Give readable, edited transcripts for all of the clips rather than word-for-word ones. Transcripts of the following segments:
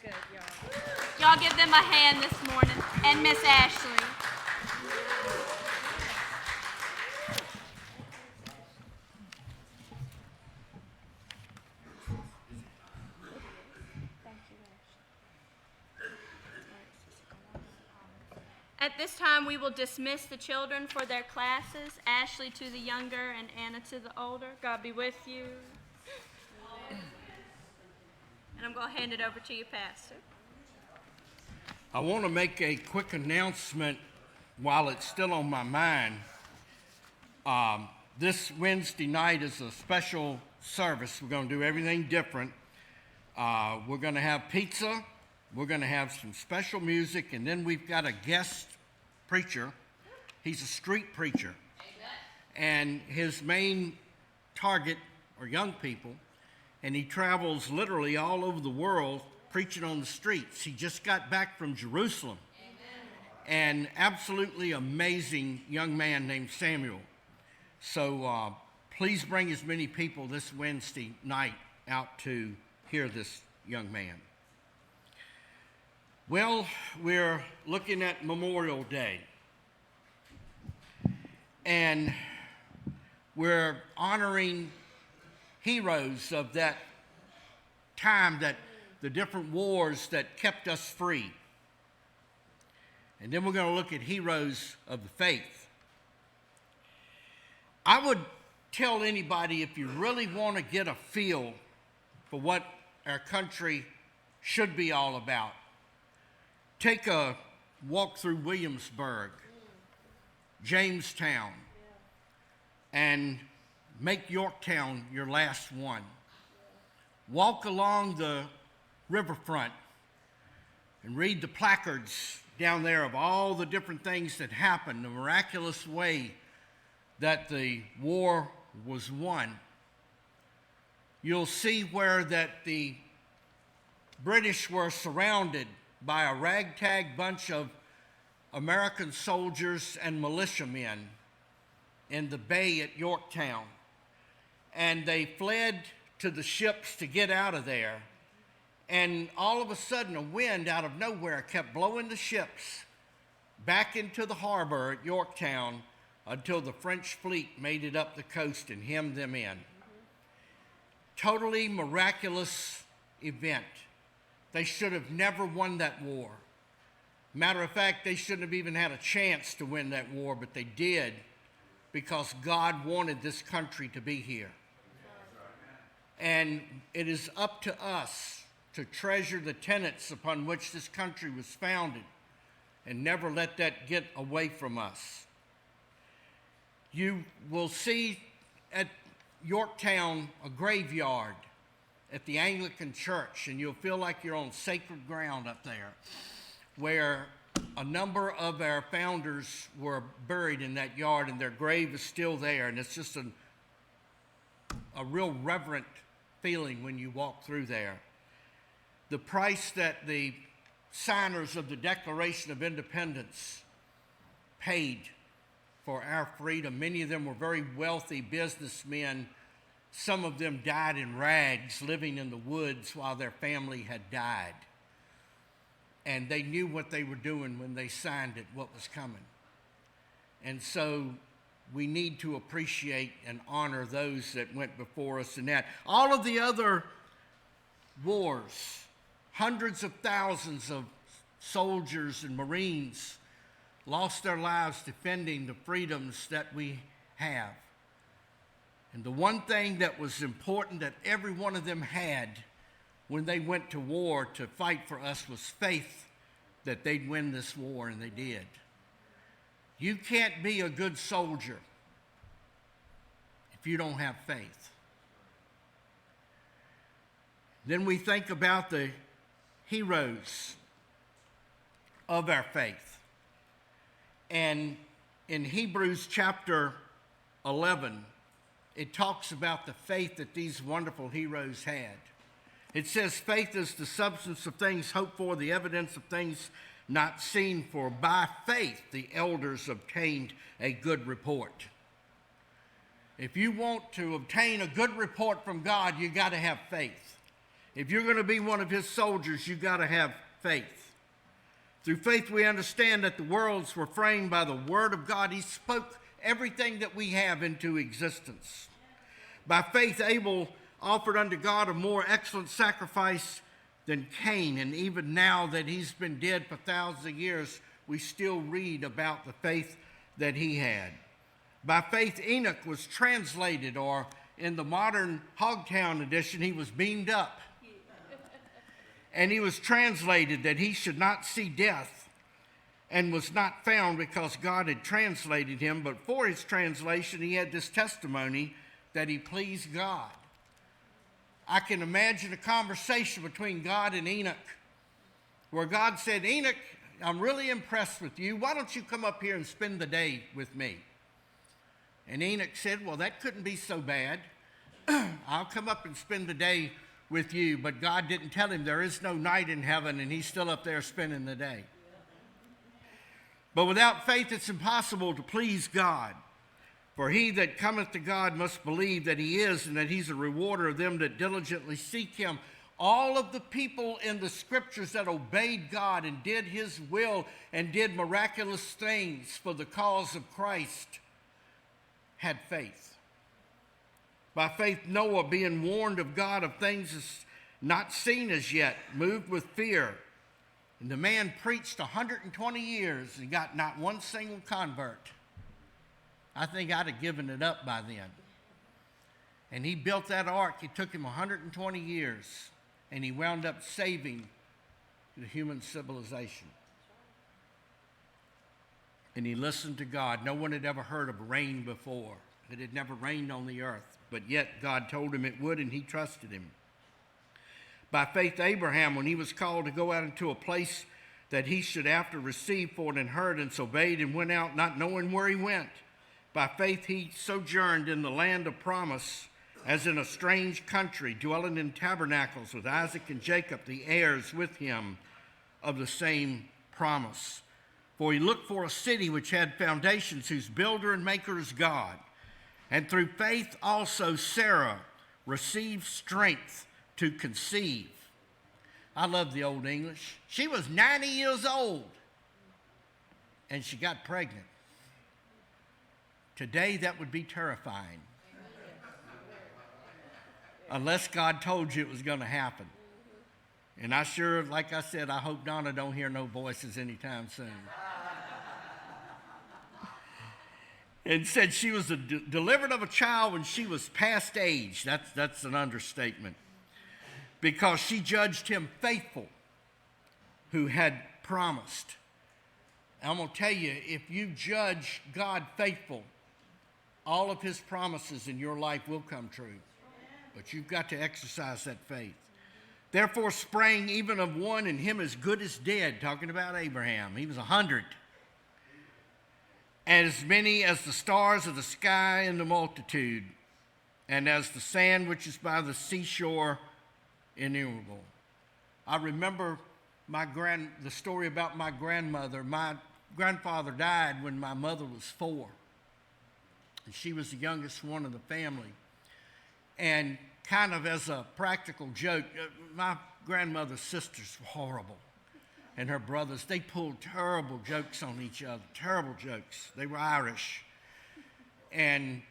Very good, y'all. Y'all give them a hand this morning. And Miss Ashley. At this time, we will dismiss the children for their classes. Ashley to the younger and Anna to the older. God be with you. And I'm going to hand it over to you, Pastor. I want to make a quick announcement while it's still on my mind. This Wednesday night is a special service. We're going to do everything different. We're going to have pizza. We're going to have some special music, and then we've got a guest preacher. He's a street preacher. And his main target are young people, and he travels literally all over the world preaching on the streets. He just got back from Jerusalem. An absolutely amazing young man named Samuel. So please bring as many people this Wednesday night out to hear this young man. Well, we're looking at Memorial Day, and we're honoring heroes of that time, that the different wars that kept us free. And then we're going to look at heroes of the faith. I would tell anybody, if you really want to get a feel for what our country should be all about, take a walk through Williamsburg, Jamestown, and make Yorktown your last one. Walk along the riverfront and read the placards down there of all the different things that happened, the miraculous way that the war was won. You'll see where that the British were surrounded by a ragtag bunch of American soldiers and militiamen in the bay at Yorktown. And they fled to the ships to get out of there. And all of a sudden, a wind out of nowhere kept blowing the ships back into the harbor at Yorktown until the French fleet made it up the coast and hemmed them in. Totally miraculous event. They should have never won that war. Matter of fact, they shouldn't have even had a chance to win that war, but they did, because God wanted this country to be here. And it is up to us to treasure the tenets upon which this country was founded and never let that get away from us. You will see at Yorktown a graveyard at the Anglican Church, and you'll feel like you're on sacred ground up there, where a number of our founders were buried in that yard, and their grave is still there, and it's just a real reverent feeling when you walk through there. The price that the signers of the Declaration of Independence paid for our freedom, many of them were very wealthy businessmen. Some of them died in rags, living in the woods while their family had died. And they knew what they were doing when they signed it, what was coming. And so we need to appreciate and honor those that went before us in that. All of the other wars, hundreds of thousands of soldiers and Marines lost their lives defending the freedoms that we have. And the one thing that was important that every one of them had when they went to war to fight for us was faith that they'd win this war, and they did. You can't be a good soldier if you don't have faith. Then we think about the heroes of our faith. And in Hebrews chapter 11, it talks about the faith that these wonderful heroes had. It says, faith is the substance of things hoped for, the evidence of things not seen, for by faith the elders obtained a good report. If you want to obtain a good report from God, you got to have faith. If you're going to be one of his soldiers, you've got to have faith. Through faith, we understand that the worlds were framed by the word of God. He spoke everything that we have into existence. By faith, Abel offered unto God a more excellent sacrifice than Cain. And even now that he's been dead for thousands of years, we still read about the faith that he had. By faith, Enoch was translated, or in the modern Hogtown edition, he was beamed up. And he was translated that he should not see death, and was not found because God had translated him. But for his translation, he had this testimony that he pleased God. I can imagine a conversation between God and Enoch where God said, Enoch, I'm really impressed with you. Why don't you come up here and spend the day with me? And Enoch said, well, that couldn't be so bad. I'll come up and spend the day with you. But God didn't tell him there is no night in heaven, and he's still up there spending the day. But without faith, it's impossible to please God. For he that cometh to God must believe that he is, and that he's a rewarder of them that diligently seek him. All of the people in the scriptures that obeyed God and did his will and did miraculous things for the cause of Christ had faith. By faith, Noah, being warned of God of things not seen as yet, moved with fear. And the man preached 120 years and got not one single convert. I think I'd have given it up by then. And he built that ark. It took him 120 years, and he wound up saving the human civilization. And he listened to God. No one had ever heard of rain before. It had never rained on the earth, but yet God told him it would, and he trusted him. By faith, Abraham, when he was called to go out into a place that he should after receive for an inheritance, obeyed and went out, not knowing where he went. By faith, he sojourned in the land of promise, as in a strange country, dwelling in tabernacles with Isaac and Jacob, the heirs with him of the same promise. For he looked for a city which had foundations, whose builder and maker is God. And through faith also Sarah received strength to conceive. I love the Old English. She was 90 years old, and she got pregnant. Today, that would be terrifying. Unless God told you it was going to happen. And I sure, like I said, I hope Donna don't hear no voices anytime soon. And said she was delivered of a child when she was past age. That's an understatement. Because she judged him faithful who had promised. I'm going to tell you, if you judge God faithful, all of his promises in your life will come true. But you've got to exercise that faith. Therefore sprang even of one, and him as good as dead, talking about Abraham. He was 100. As many as the stars of the sky in the multitude, and as the sand which is by the seashore innumerable. I remember the story about my grandmother. My grandfather died when my mother was 4. And she was the youngest one of the family. And kind of as a practical joke, my grandmother's sisters were horrible. And her brothers, they pulled terrible jokes on each other, terrible jokes. They were Irish. And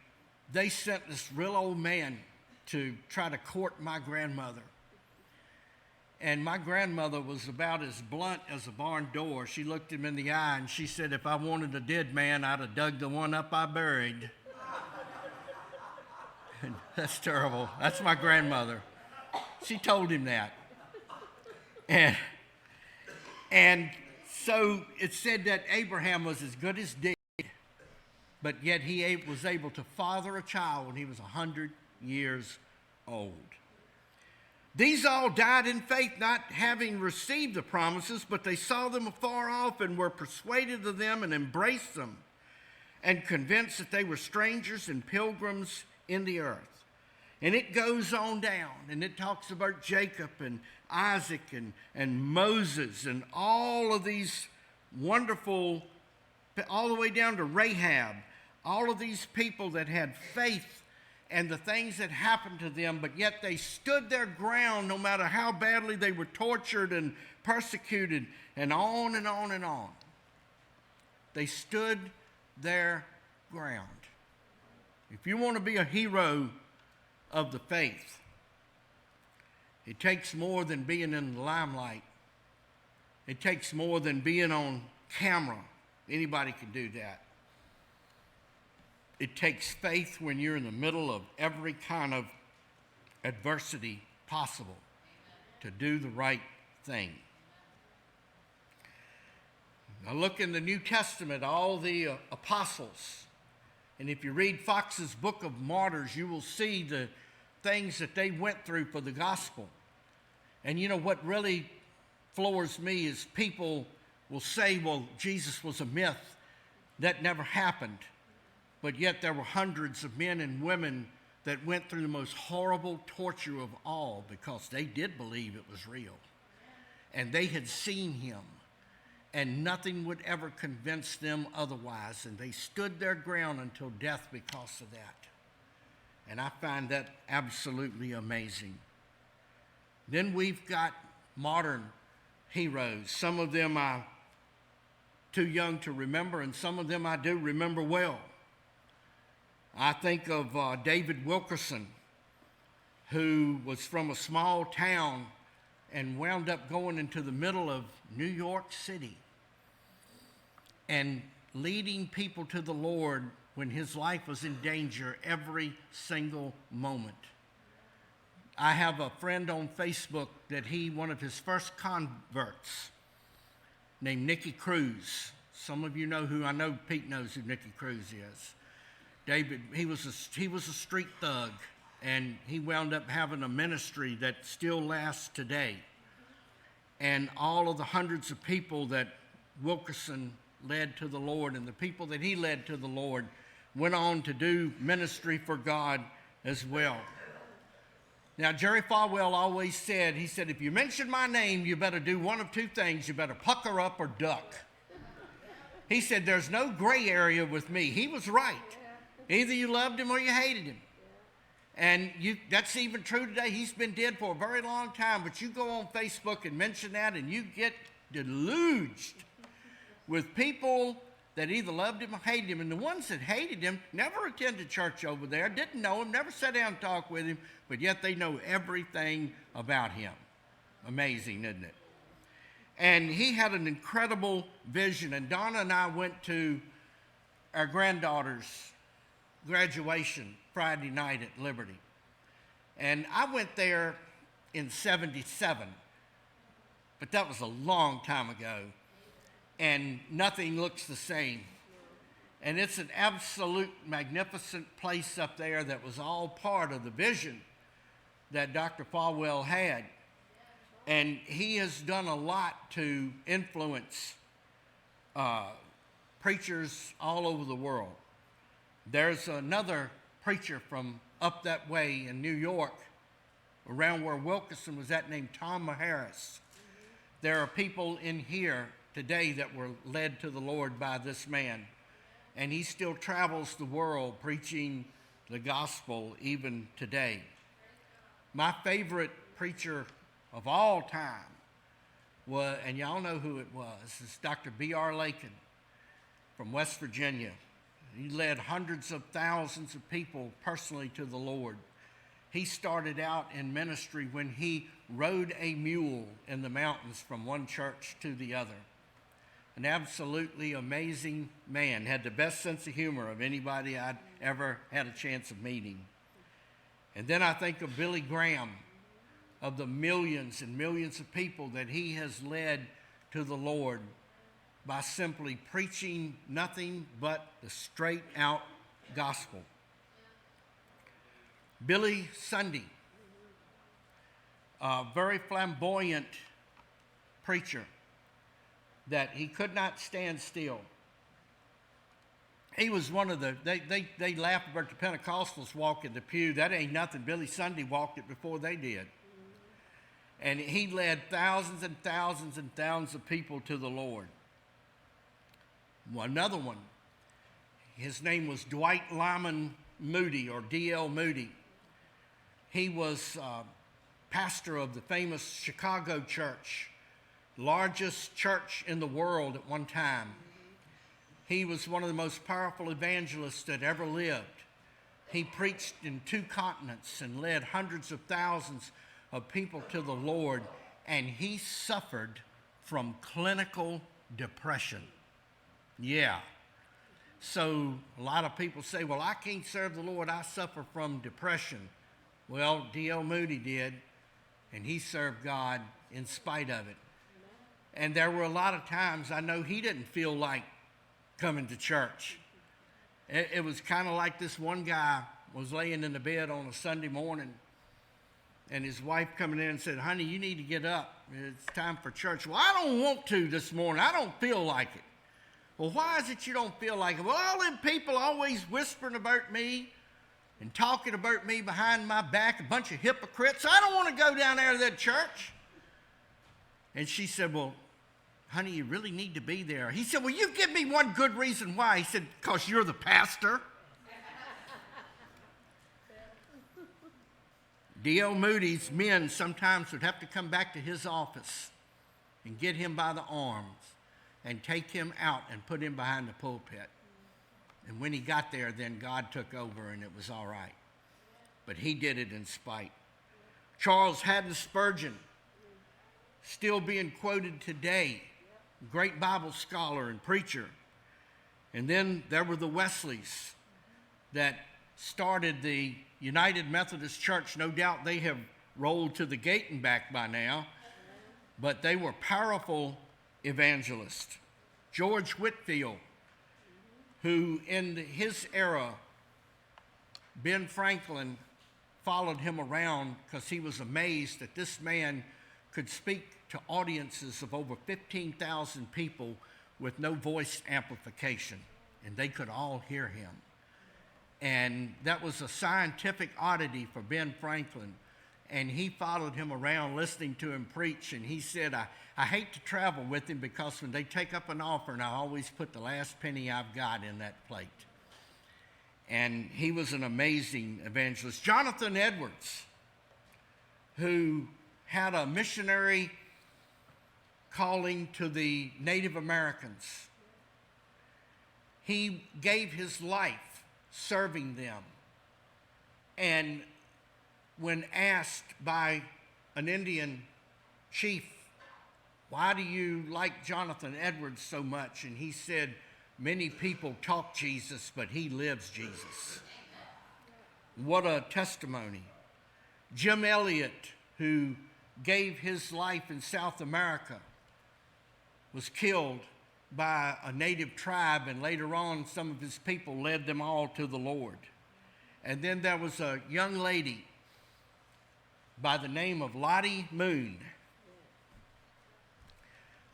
they sent this real old man to try to court my grandmother. And my grandmother was about as blunt as a barn door. She looked him in the eye and she said, if I wanted a dead man, I'd have dug the one up I buried. And that's terrible. That's my grandmother. She told him that. And so it said that Abraham was as good as dead, but yet he was able to father a child when he was 100 years old. These all died in faith, not having received the promises, but they saw them afar off and were persuaded of them and embraced them, and convinced that they were strangers and pilgrims in the earth. And it goes on down, and it talks about Jacob and Isaac and Moses and all of these wonderful, all the way down to Rahab, all of these people that had faith and the things that happened to them, but yet they stood their ground no matter how badly they were tortured and persecuted, and on and on and on. They stood their ground. If you want to be a hero of the faith, it takes more than being in the limelight. It takes more than being on camera. Anybody can do that. It takes faith when you're in the middle of every kind of adversity possible to do the right thing. Now look in the New Testament, all the apostles. And if you read Fox's Book of Martyrs, you will see the things that they went through for the gospel. And you know what really floors me is people will say, well, Jesus was a myth. That never happened. But yet there were hundreds of men and women that went through the most horrible torture of all because they did believe it was real. And they had seen him. And nothing would ever convince them otherwise. And they stood their ground until death because of that. And I find that absolutely amazing. Then we've got modern heroes. Some of them I'm too young to remember, and some of them I do remember well. I think of David Wilkerson, who was from a small town and wound up going into the middle of New York City and leading people to the Lord when his life was in danger every single moment. I have a friend on Facebook that one of his first converts, named Nicky Cruz. Some of you know I know Pete knows who Nicky Cruz is. David, he was a street thug, and he wound up having a ministry that still lasts today. And all of the hundreds of people that Wilkerson led to the Lord and the people that he led to the Lord went on to do ministry for God as well. Now, Jerry Falwell always said, he said, if you mention my name, you better do one of two things. You better pucker up or duck. He said, there's no gray area with me. He was right. Either you loved him or you hated him. And that's even true today. He's been dead for a very long time, but you go on Facebook and mention that and you get deluged with people that either loved him or hated him. And the ones that hated him never attended church over there, didn't know him, never sat down and talked with him, but yet they know everything about him. Amazing, isn't it? And he had an incredible vision. And Donna and I went to our granddaughter's graduation Friday night at Liberty. And I went there in 77, but that was a long time ago. And nothing looks the same. And it's an absolute magnificent place up there that was all part of the vision that Dr. Falwell had. And he has done a lot to influence preachers all over the world. There's another preacher from up that way in New York, around where Wilkerson was at, named Tom Harris. There are people in here today that were led to the Lord by this man. And he still travels the world preaching the gospel even today. My favorite preacher of all time was, and y'all know who it was, is Dr. B.R. Lakin from West Virginia. He led hundreds of thousands of people personally to the Lord. He started out in ministry when he rode a mule in the mountains from one church to the other. An absolutely amazing man, had the best sense of humor of anybody I'd ever had a chance of meeting. And then I think of Billy Graham, of the millions and millions of people that he has led to the Lord by simply preaching nothing but the straight out gospel. Billy Sunday, a very flamboyant preacher that he could not stand still. He was one of they laughed about the Pentecostals walking the pew. That ain't nothing. Billy Sunday walked it before they did. And he led thousands and thousands and thousands of people to the Lord. Another one, his name was Dwight Lyman Moody, or D.L. Moody. He was pastor of the famous Chicago church, largest church in the world at one time. He was one of the most powerful evangelists that ever lived. He preached in 2 continents and led hundreds of thousands of people to the Lord, and he suffered from clinical depression. Yeah. So a lot of people say, well, I can't serve the Lord, I suffer from depression. Well, D.L. Moody did, and he served God in spite of it. And there were a lot of times I know he didn't feel like coming to church. It was kind of like this one guy was laying in the bed on a Sunday morning, and his wife coming in and said, honey, you need to get up. It's time for church. Well, I don't want to this morning. I don't feel like it. Well, why is it you don't feel like it? Well, all them people always whispering about me and talking about me behind my back, a bunch of hypocrites. I don't want to go down there to that church. And she said, well, honey, you really need to be there. He said, well, you give me one good reason why. He said, because you're the pastor. D.L. Moody's men sometimes would have to come back to his office and get him by the arms and take him out and put him behind the pulpit. And when he got there, then God took over and it was all right. But he did it in spite. Charles Haddon Spurgeon, still being quoted today, great Bible scholar and preacher. And then there were the Wesleys that started the United Methodist Church. No doubt they have rolled to the gate and back by now, but they were powerful evangelists. George Whitefield, who in his era, Ben Franklin followed him around because he was amazed that this man could speak to audiences of over 15,000 people with no voice amplification, and they could all hear him. And that was a scientific oddity for Ben Franklin. And he followed him around listening to him preach. And he said, I hate to travel with him because when they take up an offering, I always put the last penny I've got in that plate. And he was an amazing evangelist. Jonathan Edwards, who had a missionary calling to the Native Americans. He gave his life serving them. And when asked by an Indian chief, why do you like Jonathan Edwards so much? And he said, many people talk Jesus, but he lives Jesus. What a testimony. Jim Elliot, who gave his life in South America, was killed by a native tribe, and later on some of his people led them all to the Lord. And then there was a young lady by the name of Lottie Moon.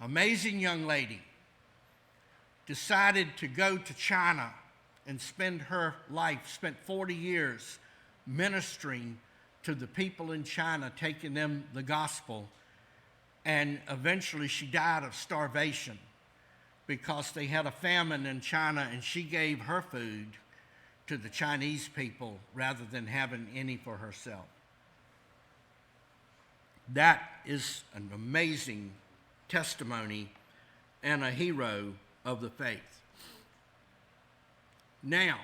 Amazing young lady. Decided to go to China and spend her life, spent 40 years ministering to the people in China, taking them the gospel. And eventually she died of starvation because they had a famine in China, and she gave her food to the Chinese people rather than having any for herself. That is an amazing testimony and a hero of the faith. Now,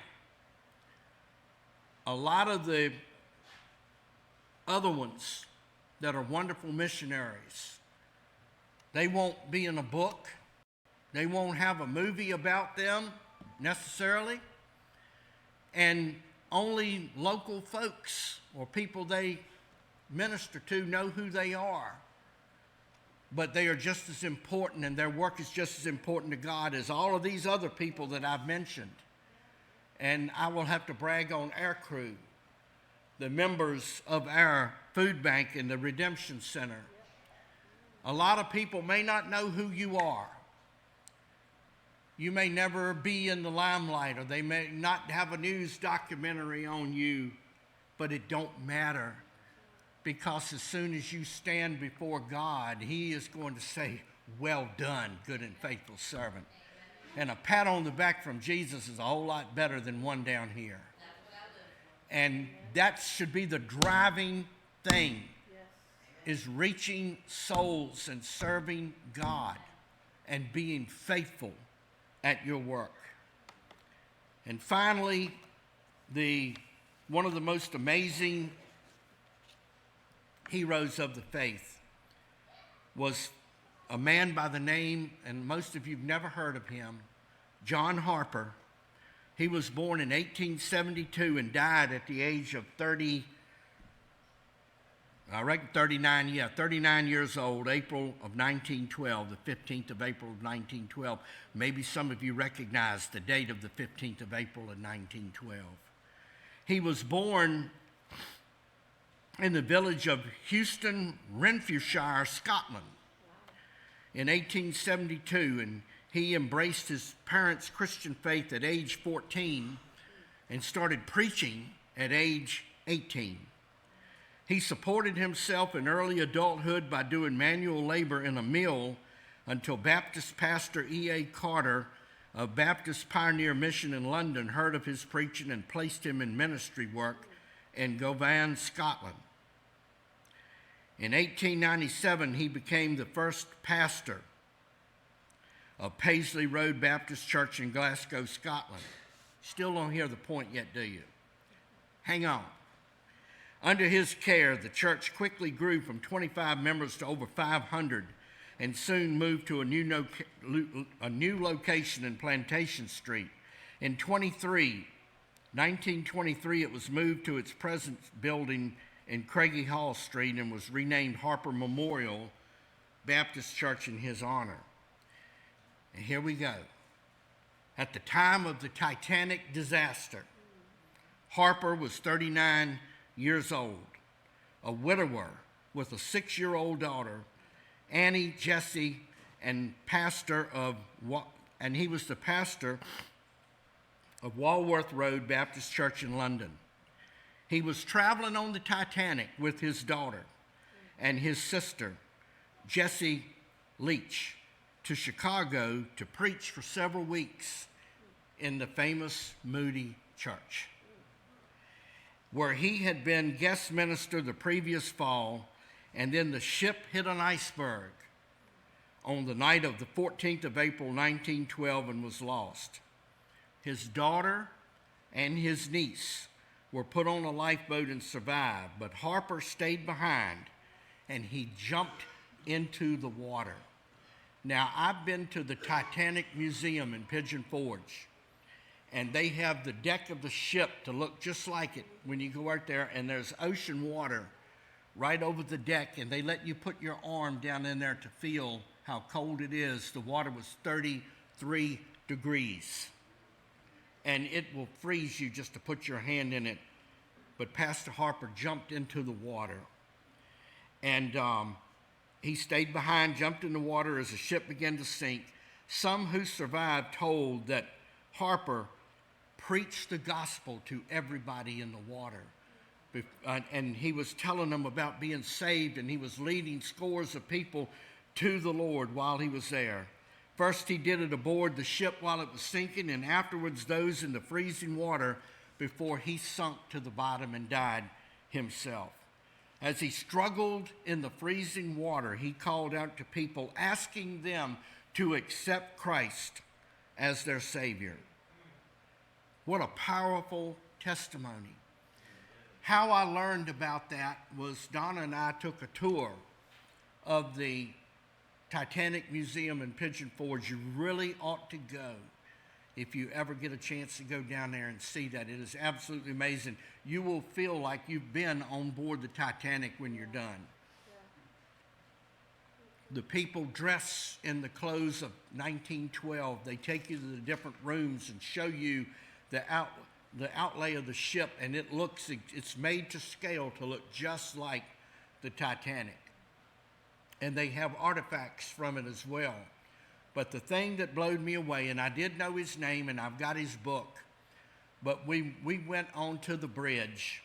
a lot of the other ones that are wonderful missionaries, they won't be in a book. They won't have a movie about them necessarily. And only local folks or people they minister to know who they are. But they are just as important, and their work is just as important to God as all of these other people that I've mentioned. And I will have to brag on our crew, the members of our Foodbank and the Redemption Center. A lot of people may not know who you are. You may never be in the limelight, or they may not have a news documentary on you, but it don't matter, because as soon as you stand before God, He is going to say, well done, good and faithful servant. And a pat on the back from Jesus is a whole lot better than one down here. And that should be the driving thing, is reaching souls and serving God and being faithful at your work. And finally, one of the most amazing heroes of the faith was a man by the name, and most of you've never heard of him, John Harper. He was born in 1872 and died at the age of 39 years old, April of 1912, the 15th of April of 1912. Maybe some of you recognize the date of the 15th of April of 1912. He was born in the village of Houston, Renfrewshire, Scotland, in 1872, and he embraced his parents' Christian faith at age 14 and started preaching at age 18. He supported himself in early adulthood by doing manual labor in a mill until Baptist pastor E.A. Carter of Baptist Pioneer Mission in London heard of his preaching and placed him in ministry work in Govan, Scotland. In 1897, he became the first pastor of Paisley Road Baptist Church in Glasgow, Scotland. Still don't hear the point yet, do you? Hang on. Under his care, the church quickly grew from 25 members to over 500 and soon moved to a new location in Plantation Street. In 1923, it was moved to its present building in Craigie Hall Street and was renamed Harper Memorial Baptist Church in his honor. And here we go. At the time of the Titanic disaster, Harper was 39 years old, a widower with a 6-year-old daughter, Annie Jessie, and he was the pastor of Walworth Road Baptist Church in London. He was traveling on the Titanic with his daughter and his sister, Jessie Leach, to Chicago to preach for several weeks in the famous Moody Church, where he had been guest minister the previous fall, and then the ship hit an iceberg on the night of the 14th of April, 1912, and was lost. His daughter and his niece were put on a lifeboat and survived, but Harper stayed behind, and he jumped into the water. Now, I've been to the Titanic Museum in Pigeon Forge, and they have the deck of the ship to look just like it when you go out there, and there's ocean water right over the deck, and they let you put your arm down in there to feel how cold it is. The water was 33 degrees, and it will freeze you just to put your hand in it. But Pastor Harper jumped into the water, and he stayed behind, jumped in the water as the ship began to sink. Some who survived told that Harper preached the gospel to everybody in the water. And he was telling them about being saved, and he was leading scores of people to the Lord while he was there. First, he did it aboard the ship while it was sinking, and afterwards those in the freezing water before he sunk to the bottom and died himself. As he struggled in the freezing water, he called out to people, asking them to accept Christ as their Savior. What a powerful testimony. How I learned about that was Donna and I took a tour of the Titanic Museum in Pigeon Forge. You really ought to go if you ever get a chance to go down there and see that. It is absolutely amazing. You will feel like you've been on board the Titanic when you're done. The people dress in the clothes of 1912. They take you to the different rooms and show you the outlay of the ship, and it's made to scale to look just like the Titanic. And they have artifacts from it as well. But the thing that blew me away, and I did know his name, and I've got his book, but we went onto the bridge,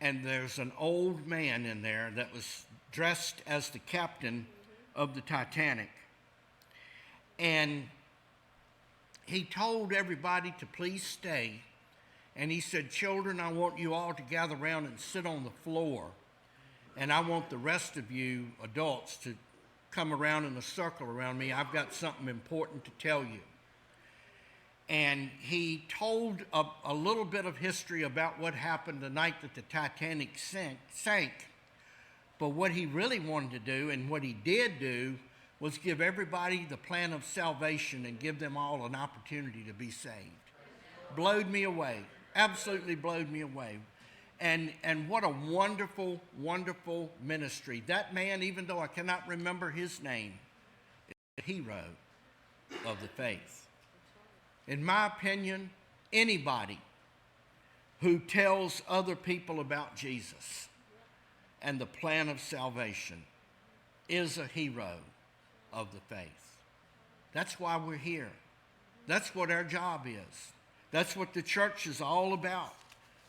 and there's an old man in there that was dressed as the captain of the Titanic. And he told everybody to please stay And he said, children, I want you all to gather around and sit on the floor. And I want the rest of you adults to come around in a circle around me. I've got something important to tell you. And he told a little bit of history about what happened the night that the Titanic sank. But what he really wanted to do, and what he did do, was give everybody the plan of salvation and give them all an opportunity to be saved. Blowed me away. Absolutely blowed me away. And what a wonderful, wonderful ministry. That man, even though I cannot remember his name, is a hero of the faith. In my opinion, anybody who tells other people about Jesus and the plan of salvation is a hero of the faith. That's why we're here. That's what our job is. That's what the church is all about.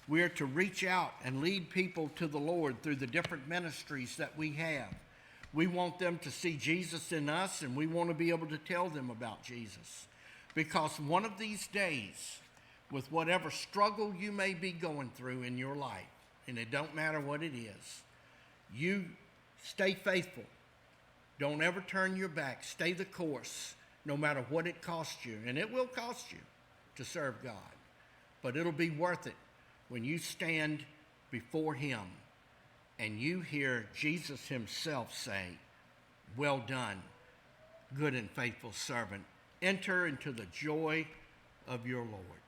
We're to reach out and lead people to the Lord through the different ministries that we have. We want them to see Jesus in us, and we want to be able to tell them about Jesus. Because one of these days, with whatever struggle you may be going through in your life, and it don't matter what it is, you stay faithful. Don't ever turn your back. Stay the course, no matter what it costs you. And it will cost you to serve God. But it'll be worth it when you stand before him and you hear Jesus himself say, well done, good and faithful servant. Enter into the joy of your Lord.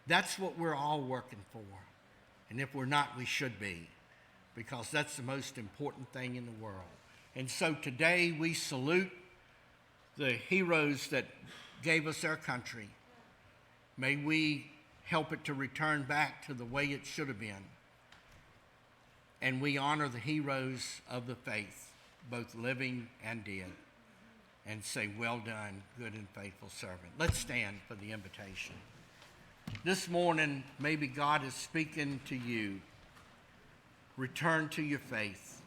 That's what we're all working for. And if we're not, we should be, because that's the most important thing in the world. And so today we salute the heroes that gave us our country. May we help it to return back to the way it should have been. And we honor the heroes of the faith, both living and dead, and say, well done, good and faithful servant. Let's stand for the invitation. This morning, maybe God is speaking to you. Return to your faith.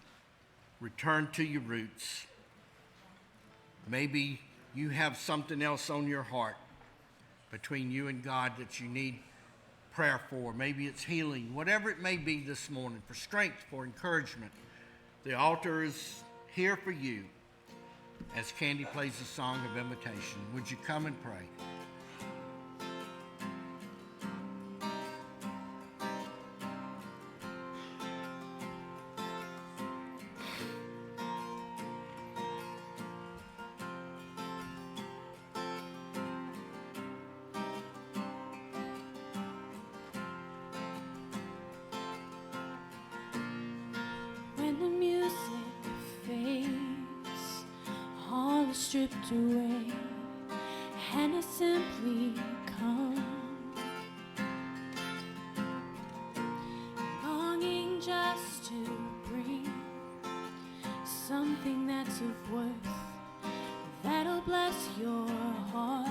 Return to your roots. Maybe you have something else on your heart between you and God that you need prayer for. Maybe it's healing, whatever it may be this morning, for strength, for encouragement. The altar is here for you as Candy plays the song of invitation. Would you come and pray? When the music fades, all is stripped away, and I simply come, longing just to bring something that's of worth, that'll bless your heart.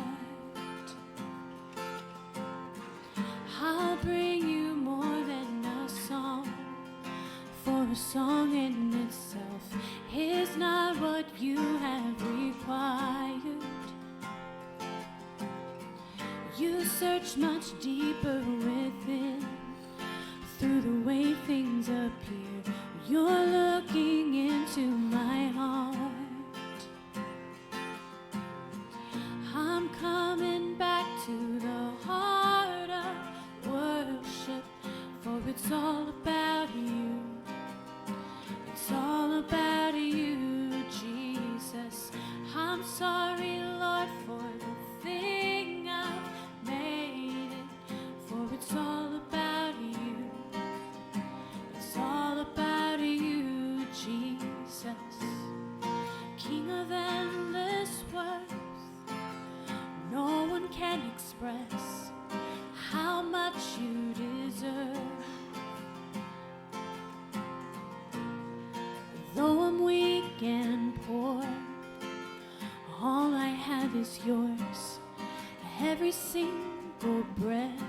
I'll bring you more than a song, for a song in itself is not what you have required. You search much deeper within, through the way things appear. You're looking into my heart. I'm coming back to the heart of worship, for it's all about you. It's all about you, Jesus. I'm sorry, Lord, for the thing I've made it, for it's all about you. It's all about you, Jesus. King of endless worth, no one can express how much you deserve. Though I'm weak and poor, all I have is yours. Every single breath